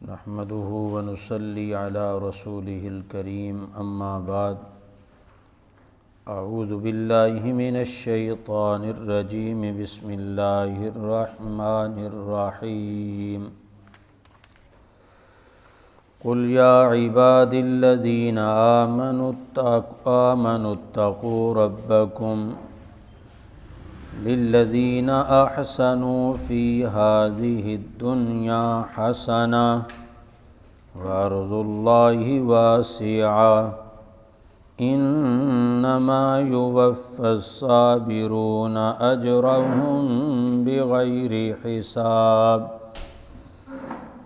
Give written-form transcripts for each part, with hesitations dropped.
نحمده ونصلي على رسوله الكريم اما بعد اعوذ باللہ من الشیطان الرجیم بسم اللہ الرحمن الرحیم قل یا عباد الذین آمنوا اتقوا ربکم للذین احسنوا فی هذه الدنیا حسنہ وارض اللہ واسعہ انما یوفی الصابرون اجرهم بغیر حساب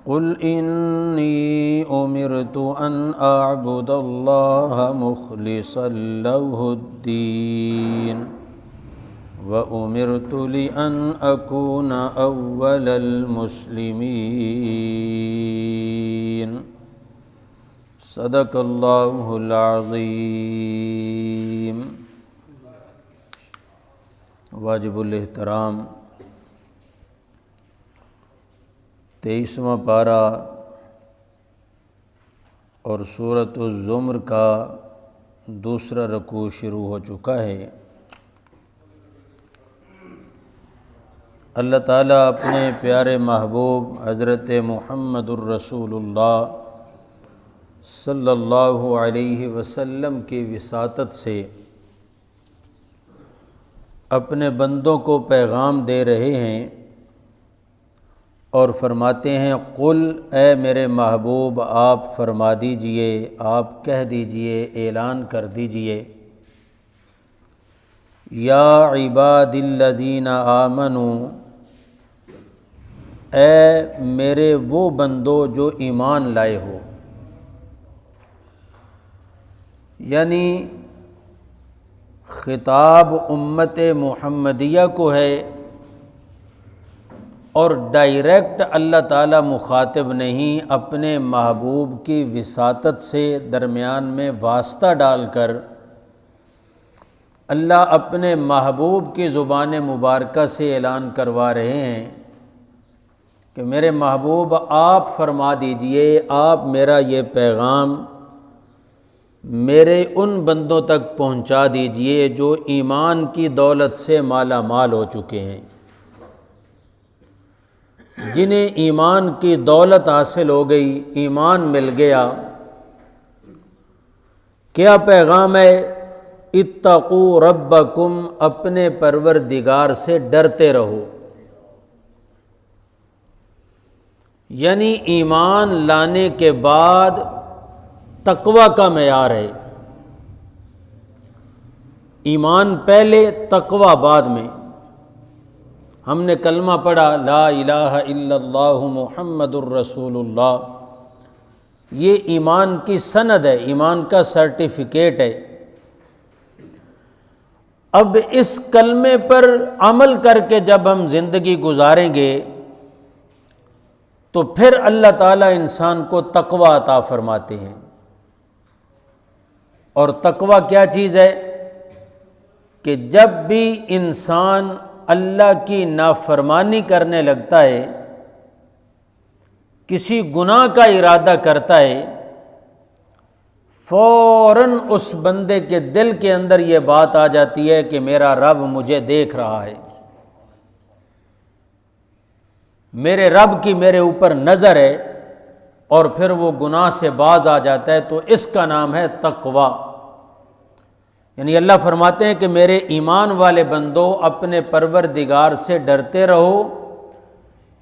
قل انی امرت ان اعبد اللہ مخلصا له الدین وَأُمِرْتُ لِأَنْ أَكُونَ أَوَّلَ الْمُسْلِمِينَ صدق اللہ العظیم۔ واجب الاحترام 23واں پارہ اور سورۃ الزمر کا دوسرا رکوع شروع ہو چکا ہے۔ اللہ تعالیٰ اپنے پیارے محبوب حضرت محمد الرسول اللہ صلی اللہ علیہ وسلم کی وساطت سے اپنے بندوں کو پیغام دے رہے ہیں اور فرماتے ہیں قل اے میرے محبوب آپ فرما دیجئے، آپ کہہ دیجئے، اعلان کر دیجئے، یا عباد الذین آمنوا، اے میرے وہ بندو جو ایمان لائے ہو، یعنی خطاب امت محمدیہ کو ہے اور ڈائریکٹ اللہ تعالیٰ مخاطب نہیں، اپنے محبوب کی وساطت سے درمیان میں واسطہ ڈال کر اللہ اپنے محبوب کی زبان مبارکہ سے اعلان کروا رہے ہیں کہ میرے محبوب آپ فرما دیجئے، آپ میرا یہ پیغام میرے ان بندوں تک پہنچا دیجئے جو ایمان کی دولت سے مالا مال ہو چکے ہیں، جنہیں ایمان کی دولت حاصل ہو گئی، ایمان مل گیا۔ کیا پیغام ہے؟ اتقوا ربکم، اپنے پروردگار سے ڈرتے رہو، یعنی ایمان لانے کے بعد تقوی کا معیار ہے، ایمان پہلے تقوی بعد میں۔ ہم نے کلمہ پڑھا لا الہ الا اللہ محمد الرسول اللہ، یہ ایمان کی سند ہے، ایمان کا سرٹیفکیٹ ہے۔ اب اس کلمے پر عمل کر کے جب ہم زندگی گزاریں گے تو پھر اللہ تعالیٰ انسان کو تقوی عطا فرماتے ہیں۔ اور تقوی کیا چیز ہے؟ کہ جب بھی انسان اللہ کی نافرمانی کرنے لگتا ہے، کسی گناہ کا ارادہ کرتا ہے، فوراً اس بندے کے دل کے اندر یہ بات آ جاتی ہے کہ میرا رب مجھے دیکھ رہا ہے، میرے رب کی میرے اوپر نظر ہے، اور پھر وہ گناہ سے باز آ جاتا ہے، تو اس کا نام ہے تقوی۔ یعنی اللہ فرماتے ہیں کہ میرے ایمان والے بندو اپنے پروردگار سے ڈرتے رہو،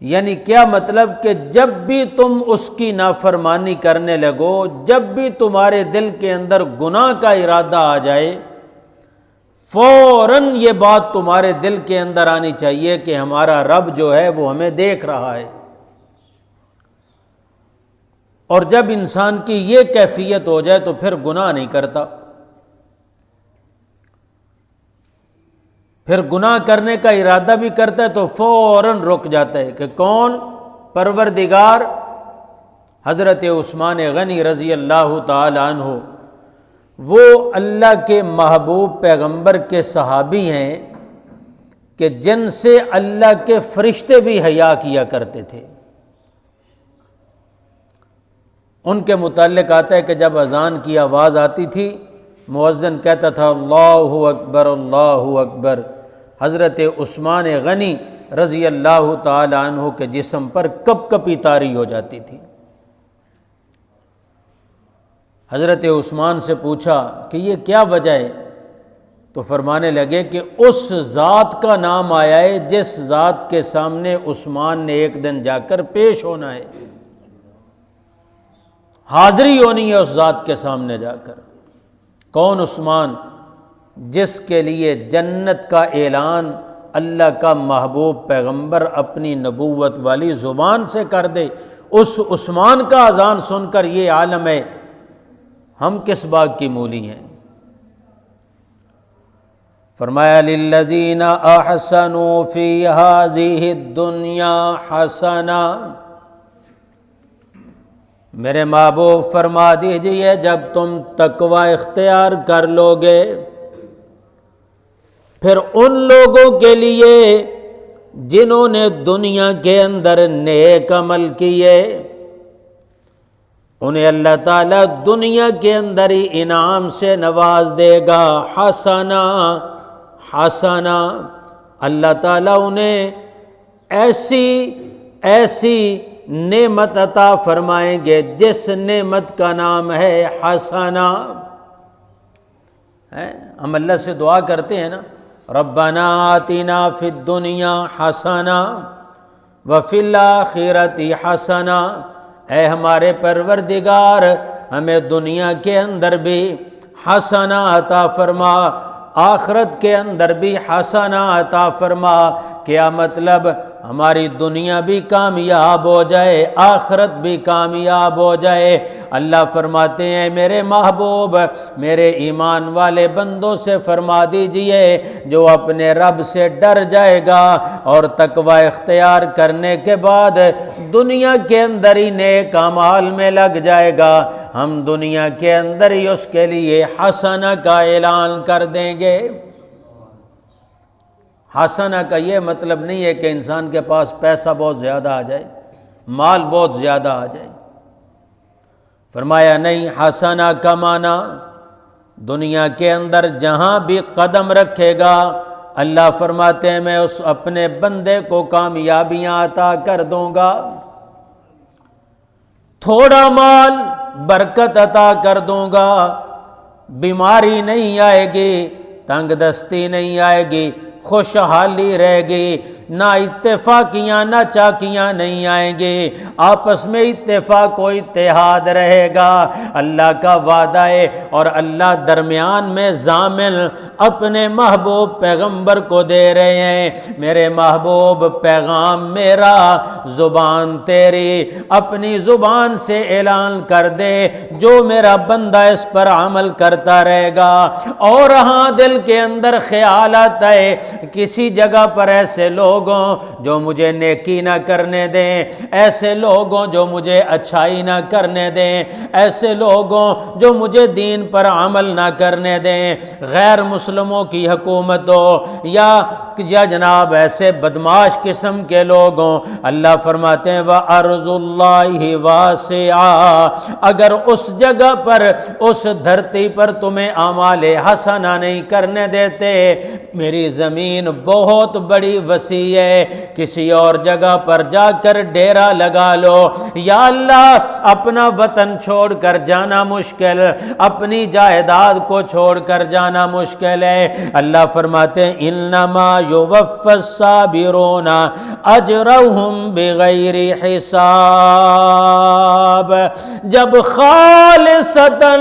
یعنی کیا مطلب کہ جب بھی تم اس کی نافرمانی کرنے لگو، جب بھی تمہارے دل کے اندر گناہ کا ارادہ آ جائے، فوراً یہ بات تمہارے دل کے اندر آنی چاہیے کہ ہمارا رب جو ہے وہ ہمیں دیکھ رہا ہے۔ اور جب انسان کی یہ کیفیت ہو جائے تو پھر گناہ نہیں کرتا، پھر گناہ کرنے کا ارادہ بھی کرتا ہے تو فوراً رک جاتا ہے کہ کون؟ پروردگار۔ حضرت عثمان غنی رضی اللہ تعالی عنہ وہ اللہ کے محبوب پیغمبر کے صحابی ہیں کہ جن سے اللہ کے فرشتے بھی حیا کیا کرتے تھے۔ ان کے متعلق آتا ہے کہ جب اذان کی آواز آتی تھی مؤذن کہتا تھا اللہ اکبر اللہ اکبر، حضرت عثمان غنی رضی اللہ تعالی عنہ کے جسم پر کپ کپی طاری ہو جاتی تھی۔ حضرت عثمان سے پوچھا کہ یہ کیا وجہ ہے؟ تو فرمانے لگے کہ اس ذات کا نام آیا ہے جس ذات کے سامنے عثمان نے ایک دن جا کر پیش ہونا ہے، حاضری ہونی ہے اس ذات کے سامنے جا کر۔ کون عثمان؟ جس کے لیے جنت کا اعلان اللہ کا محبوب پیغمبر اپنی نبوت والی زبان سے کر دے، اس عثمان کا اذان سن کر یہ عالم ہے ہم کس باغ کی مولی ہیں۔ فرمایا للذین احسنوا فی ہذہ الدنیا حسنہ، میرے محبوب فرما دیجئے جب تم تقوی اختیار کر لو گے پھر ان لوگوں کے لیے جنہوں نے دنیا کے اندر نیک عمل کیے انہیں اللہ تعالیٰ دنیا کے اندر ہی انعام سے نواز دے گا۔ حسنہ حسنہ، اللہ تعالیٰ انہیں ایسی نعمت عطا فرمائیں گے جس نعمت کا نام ہے حسنہ۔ ہم اللہ سے دعا کرتے ہیں نا، ربنا آتنا فی الدنیا حسنہ وفی الآخرۃ حسنہ، اے ہمارے پروردگار ہمیں دنیا کے اندر بھی حسنہ عطا فرما، آخرت کے اندر بھی حسنہ عطا فرما۔ کیا مطلب؟ ہماری دنیا بھی کامیاب ہو جائے، آخرت بھی کامیاب ہو جائے۔ اللہ فرماتے ہیں میرے محبوب میرے ایمان والے بندوں سے فرما دیجئے جو اپنے رب سے ڈر جائے گا اور تقوی اختیار کرنے کے بعد دنیا کے اندر ہی نیک اعمال میں لگ جائے گا، ہم دنیا کے اندر ہی اس کے لیے حسنہ کا اعلان کر دیں گے۔ حسنہ کا یہ مطلب نہیں ہے کہ انسان کے پاس پیسہ بہت زیادہ آ جائے، مال بہت زیادہ آ جائے۔ فرمایا نہیں، حسنہ کا معنی دنیا کے اندر جہاں بھی قدم رکھے گا اللہ فرماتے ہیں میں اس اپنے بندے کو کامیابیاں عطا کر دوں گا، تھوڑا مال برکت عطا کر دوں گا، بیماری نہیں آئے گی، تنگ دستی نہیں آئے گی، خوشحالی رہے گی، نہ اتفاقیاں نہ چاکیاں نہیں آئیں گی، آپس میں اتفاق و اتحاد رہے گا۔ اللہ کا وعدہ ہے اور اللہ درمیان میں ضامن اپنے محبوب پیغمبر کو دے رہے ہیں، میرے محبوب پیغام میرا زبان تیری، اپنی زبان سے اعلان کر دے، جو میرا بندہ اس پر عمل کرتا رہے گا۔ اور ہاں دل کے اندر خیال آتا ہے کسی جگہ پر ایسے لوگوں جو مجھے نیکی نہ کرنے دیں، ایسے لوگوں جو مجھے اچھائی نہ کرنے دیں، ایسے لوگوں جو مجھے دین پر عمل نہ کرنے دیں، غیر مسلموں کی حکومت ہو یا جناب ایسے بدماش قسم کے لوگوں، اللہ فرماتے ہیں وَأَرْضُ اللَّهِ وَاسِعَةٌ، اگر اس جگہ پر اس دھرتی پر تمہیں اعمال حسنہ نہیں کرنے دیتے، میری زمین بہت بڑی وسیع ہے، کسی اور جگہ پر جا کر ڈیرا لگا لو، یا اللہ اپنا وطن چھوڑ کر جانا مشکل، اپنی جائیداد کو چھوڑ کر جانا مشکل ہے۔ اللہ فرماتے ہیں انما یوفی الصابرون اجرهم بغیر حساب، جب خالصتاً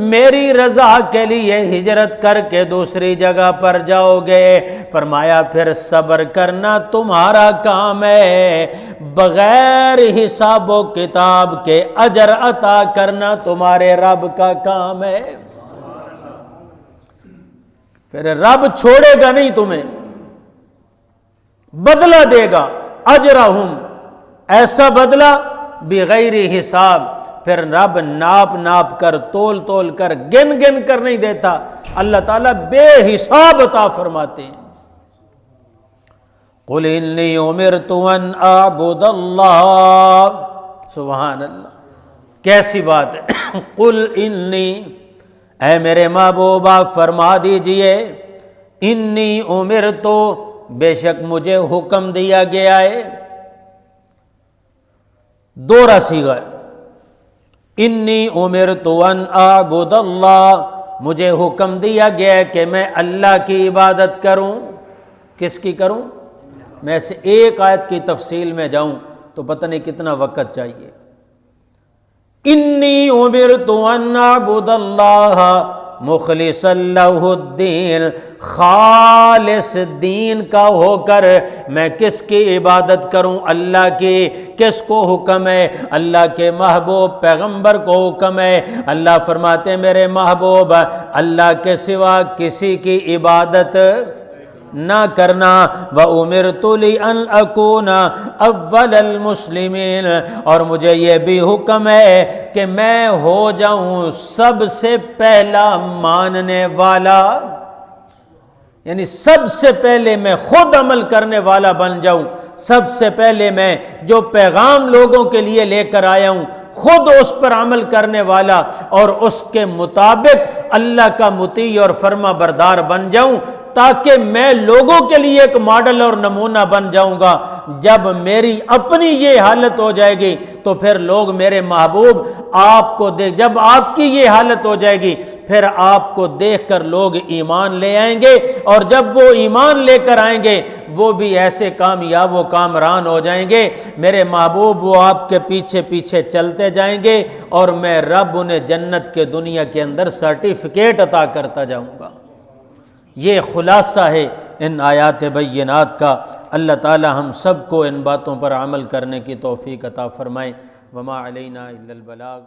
میری رضا کے لیے ہجرت کر کے دوسری جگہ پر جاؤ گے، فرمایا پھر صبر کرنا تمہارا کام ہے، بغیر حساب و کتاب کے اجر عطا کرنا تمہارے رب کا کام ہے۔ پھر رب چھوڑے گا نہیں تمہیں، بدلہ دے گا، اجرہم، ایسا بدلہ بغیر حساب، پھر رب ناپ کر تول کر گن کر نہیں دیتا، اللہ تعالیٰ بے حساب عطا فرماتے ہیں۔ قُلْ إِنِّي أُمِرْتُ أَنْ أَعْبُدَ اللَّهَ، سبحان اللہ، کیسی بات ہے؟ قل انی، اے میرے محبوب آپ فرما دیجئے، انی امرتو، بے شک مجھے حکم دیا گیا ہے، دوہرا صیغہ ہے، انی امرتو ان اعبد اللہ، مجھے حکم دیا گیا ہے کہ میں اللہ کی عبادت کروں۔ کس کی کروں؟ میں سے ایک آیت کی تفصیل میں جاؤں تو پتہ نہیں کتنا وقت چاہیے۔ انی امرت ان اعبد اللہ مخلصا لہ الدین، خالص دین کا ہو کر میں کس کی عبادت کروں؟ اللہ کی۔ کس کو حکم ہے؟ اللہ کے محبوب پیغمبر کو حکم ہے۔ اللہ فرماتے ہیں میرے محبوب اللہ کے سوا کسی کی عبادت نہ کرنا۔ وَأُمِرْتُ لِأَنْ أَكُونَ أَوَّلَ الْمُسْلِمِينَ، اور مجھے یہ بھی حکم ہے کہ میں ہو جاؤں سب سے پہلا ماننے والا، یعنی سب سے پہلے میں خود عمل کرنے والا بن جاؤں، سب سے پہلے میں جو پیغام لوگوں کے لیے لے کر آیا ہوں خود اس پر عمل کرنے والا اور اس کے مطابق اللہ کا مطیع اور فرما بردار بن جاؤں، تاکہ میں لوگوں کے لیے ایک ماڈل اور نمونہ بن جاؤں گا۔ جب میری اپنی یہ حالت ہو جائے گی تو پھر لوگ میرے محبوب آپ کو دیکھ، جب آپ کی یہ حالت ہو جائے گی پھر آپ کو دیکھ کر لوگ ایمان لے آئیں گے، اور جب وہ ایمان لے کر آئیں گے وہ بھی ایسے کامیاب و کامران ہو جائیں گے میرے محبوب، وہ آپ کے پیچھے پیچھے چلتے جائیں گے اور میں رب انہیں جنت کے دنیا کے اندر سرٹیفکیٹ عطا کرتا جاؤں گا۔ یہ خلاصہ ہے ان آیات بینات کا۔ اللہ تعالی ہم سب کو ان باتوں پر عمل کرنے کی توفیق عطا فرمائے۔ وما علینا الا البلاغ۔